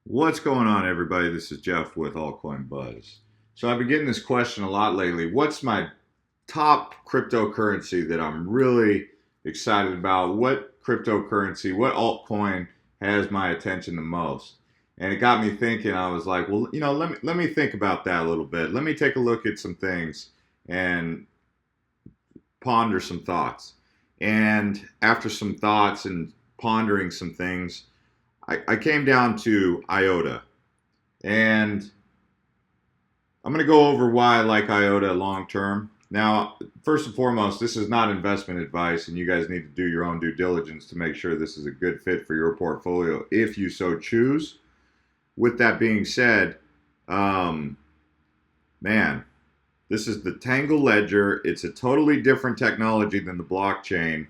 What's going on, everybody? This is Jeff with Altcoin Buzz. So I've been getting this question a lot lately. What's my top cryptocurrency that I'm really excited about? What cryptocurrency, what altcoin has my attention the most? And it got me thinking. I was like, well, let me think about that a little bit. Let me take a look at some things and ponder some thoughts. And after some thoughts and pondering some things, I came down to IOTA. And I'm going to go over why I like IOTA long term. Now, first and foremost, this is not investment advice, and you guys need to do your own due diligence to make sure this is a good fit for your portfolio if you so choose. With that being said, man, this is the Tangle Ledger. It's a totally different technology than the blockchain.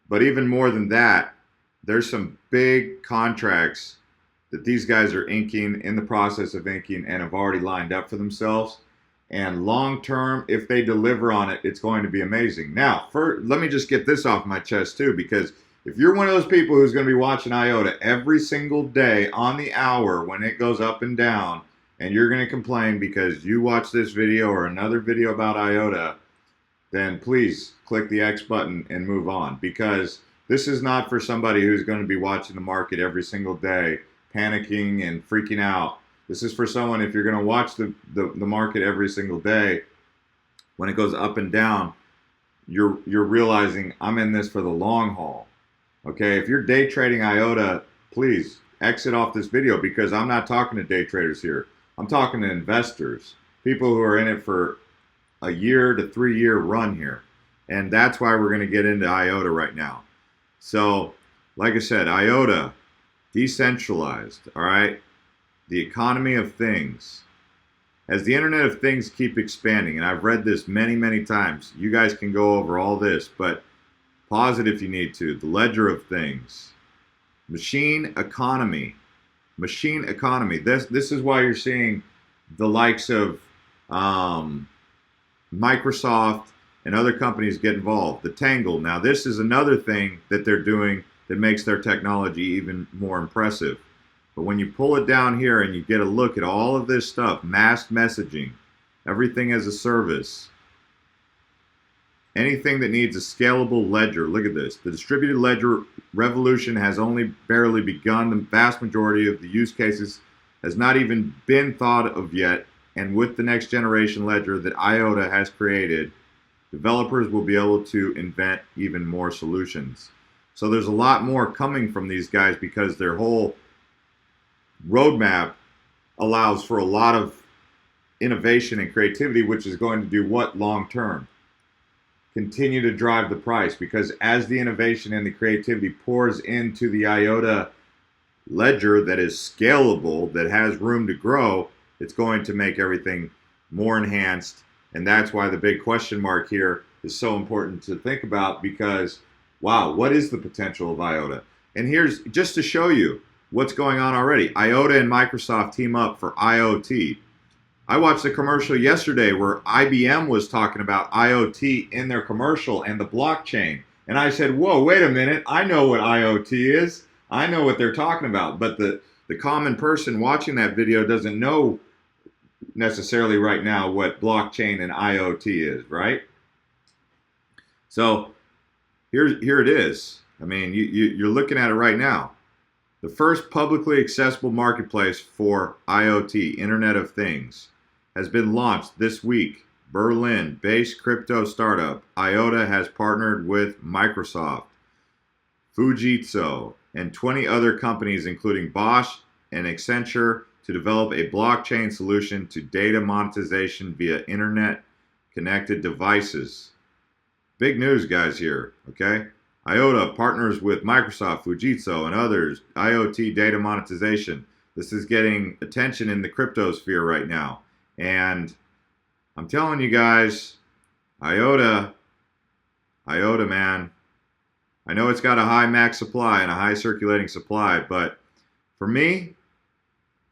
But even more than that, there's some big contracts that these guys are inking, in the process of inking, and have already lined up for themselves. And long term, if they deliver on it, it's going to be amazing. Now, let me just get this off my chest too, because if you're one of those people who's going to be watching IOTA every single day on the hour when it goes up and down, and you're going to complain because you watch this video or another video about IOTA, then please click the X button and move on, because this is not for somebody who's going to be watching the market every single day, panicking and freaking out. This is for someone, if you're going to watch the market every single day, when it goes up and down, you're realizing I'm in this for the long haul. Okay, if you're day trading IOTA, please exit off this video, because I'm not talking to day traders here. I'm talking to investors, people who are in it for a year to 3 year run here. And that's why we're going to get into IOTA right now. So, like I said, IOTA, decentralized, all right? The economy of things. As the Internet of Things keep expanding, and I've read this many, many times, you guys can go over all this, but pause it if you need to. The ledger of things. Machine economy. Machine economy. This is why you're seeing the likes of Microsoft and other companies get involved. The Tangle. Now, this is another thing that they're doing that makes their technology even more impressive. But when you pull it down here and you get a look at all of this stuff, mass messaging, everything as a service, anything that needs a scalable ledger, look at this. The distributed ledger revolution has only barely begun. The vast majority of the use cases has not even been thought of yet. And with the next generation ledger that IOTA has created, developers will be able to invent even more solutions. So there's a lot more coming from these guys, because their whole roadmap allows for a lot of innovation and creativity, which is going to do what long term? Continue to drive the price, because as the innovation and the creativity pours into the IOTA ledger that is scalable, that has room to grow, it's going to make everything more enhanced. And that's why the big question mark here is so important to think about, because, wow, what is the potential of IOTA? And here's, just to show you what's going on already. IOTA and Microsoft team up for IoT. I watched a commercial yesterday where IBM was talking about IoT in their commercial and the blockchain. And I said, whoa, wait a minute. I know what IoT is. I know what they're talking about. But the common person watching that video doesn't know necessarily right now what blockchain and IoT is, right? So here it is. I mean, you're looking at it right now. The first publicly accessible marketplace for IoT, Internet of Things, has been launched this week. Berlin-based crypto startup IOTA has partnered with Microsoft, Fujitsu, and 20 other companies, including Bosch and Accenture, to develop a blockchain solution to data monetization via internet-connected devices. Big news, guys, here, okay? IOTA partners with Microsoft, Fujitsu, and others. IoT data monetization. This is getting attention in the crypto sphere right now. And I'm telling you guys, IOTA, man, I know it's got a high max supply and a high circulating supply, but for me,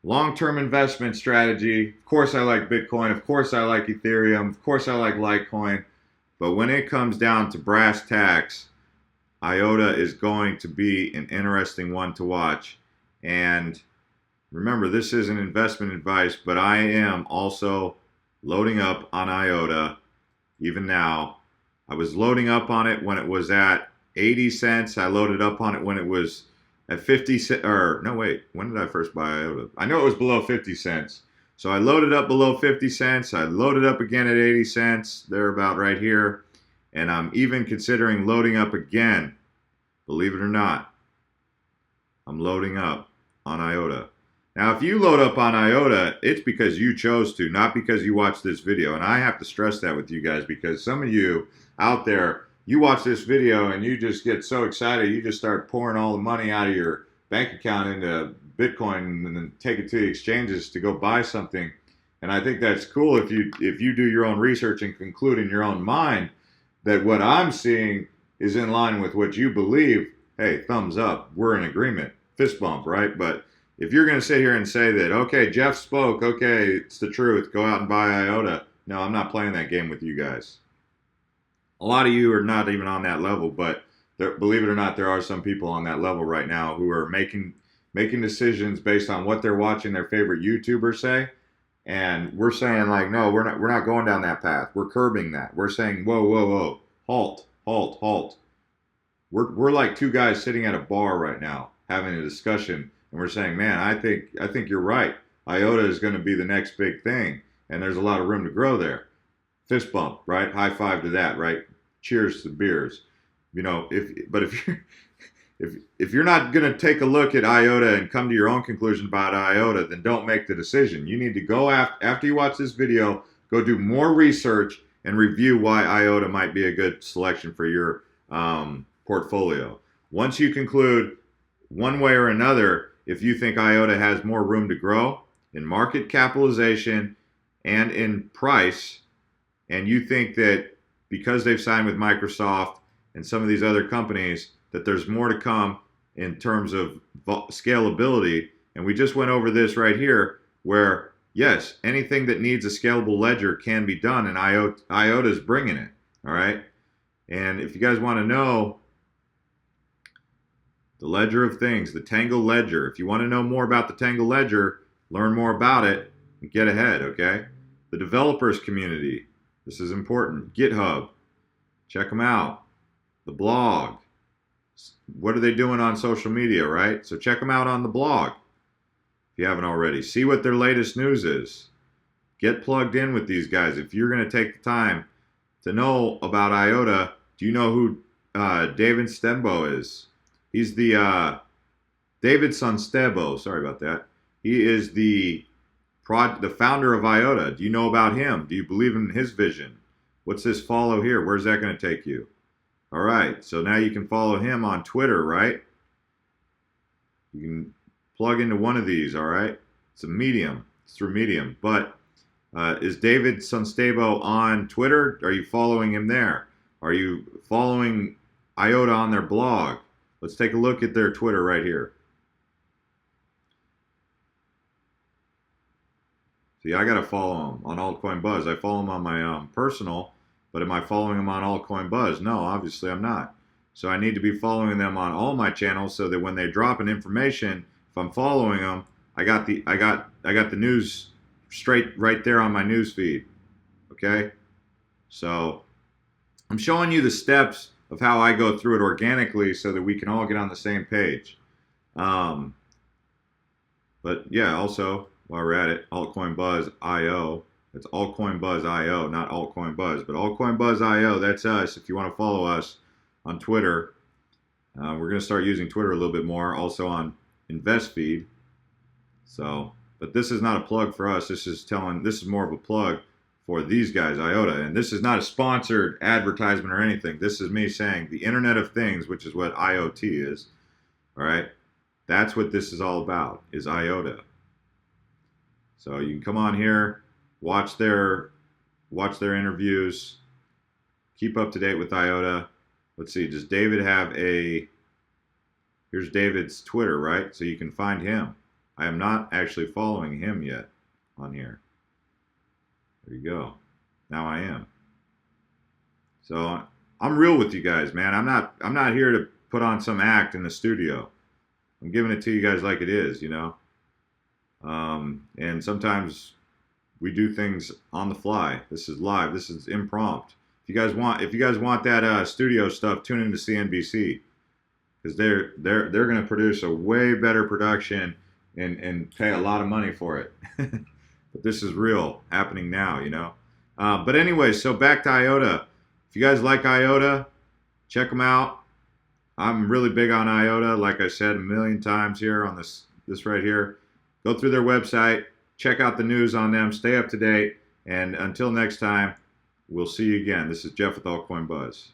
long-term investment strategy, of course I like Bitcoin, of course I like Ethereum, of course I like Litecoin, but when it comes down to brass tacks, IOTA is going to be an interesting one to watch. And Remember, this isn't investment advice, but I am also loading up on IOTA even now. I was loading up on it when it was at 80 cents. I loaded up on it when it was at 50 cents. Or, no, wait. When did I first buy IOTA? I know it was below 50 cents. So I loaded up below 50 cents. I loaded up again at 80 cents. They're about right here. And I'm even considering loading up again. Believe it or not, I'm loading up on IOTA. Now, if you load up on IOTA, it's because you chose to, not because you watched this video. And I have to stress that with you guys, because some of you out there, you watch this video and you just get so excited, you just start pouring all the money out of your bank account into Bitcoin and then take it to the exchanges to go buy something. And I think that's cool if you do your own research and conclude in your own mind that what I'm seeing is in line with what you believe. Hey, thumbs up. We're in agreement. Fist bump, right? But if you're going to sit here and say that, okay, Jeff spoke, okay, it's the truth, go out and buy IOTA. No, I'm not playing that game with you guys. A lot of you are not even on that level, but believe it or not, there are some people on that level right now who are making decisions based on what they're watching their favorite YouTuber say. And we're saying, like, no, we're not going down that path. We're curbing that. We're saying, whoa, whoa, whoa, halt, halt, halt. We're like two guys sitting at a bar right now having a discussion, and we're saying, man, I think you're right. IOTA is going to be the next big thing, and there's a lot of room to grow there. Fist bump, right? High five to that, right? Cheers to beers. You know, if you're not going to take a look at IOTA and come to your own conclusion about IOTA, then don't make the decision. You need to go after you watch this video, go do more research and review why IOTA might be a good selection for your portfolio. Once you conclude one way or another, if you think IOTA has more room to grow in market capitalization and in price, and you think that because they've signed with Microsoft and some of these other companies, that there's more to come in terms of scalability. And we just went over this right here, where yes, anything that needs a scalable ledger can be done, and IOTA is bringing it. All right. And if you guys want to know the ledger of things, the Tangle ledger, if you want to know more about the Tangle ledger, learn more about it and get ahead. Okay. The developers community. This is important. GitHub. Check them out. The blog. What are they doing on social media, right? So check them out on the blog if you haven't already. See what their latest news is. Get plugged in with these guys. If you're going to take the time to know about IOTA, do you know who David Stembo is? He's the David Sonstebo. Sorry about that. He is the founder of IOTA. Do you know about him? Do you believe in his vision? What's this follow here? Where's that going to take you? All right, so now you can follow him on Twitter, right? You can plug into one of these, all right? It's a Medium. It's through Medium. But is David Sonstebo on Twitter? Are you following him there? Are you following IOTA on their blog? Let's take a look at their Twitter right here. See, I got to follow him on Altcoin Buzz. I follow him on my personal. But am I following them on Altcoin Buzz? No, obviously I'm not. So I need to be following them on all my channels so that when they drop an information, if I'm following them, I got the news straight right there on my news feed. Okay? So I'm showing you the steps of how I go through it organically so that we can all get on the same page. But yeah, also while we're at it, Altcoin Buzz IO. It's Altcoin Buzz IO, not Altcoin Buzz, but Altcoin Buzz IO. That's us. If you want to follow us on Twitter, we're going to start using Twitter a little bit more. Also on InvestFeed. So, but this is not a plug for us. This is more of a plug for these guys, IOTA. And this is not a sponsored advertisement or anything. This is me saying the Internet of Things, which is what IoT is. All right, that's what this is all about. Is IOTA. So you can come on here. Watch their interviews. Keep up to date with IOTA. Let's see, does David have here's David's Twitter, right? So you can find him. I am not actually following him yet on here. There you go. Now I am. So I'm real with you guys, man. I'm not here to put on some act in the studio. I'm giving it to you guys like it is, you know. And sometimes we do things on the fly. This is live. This is impromptu. If you guys want that studio stuff, tune into CNBC because they're going to produce a way better production and pay a lot of money for it. But this is real, happening now, you know. But anyway, so back to IOTA. If you guys like IOTA, check them out. I'm really big on IOTA, like I said a million times here on this right here. Go through their website, check out the news on them, stay up to date, and until next time, we'll see you again. This is Jeff with Altcoin Buzz.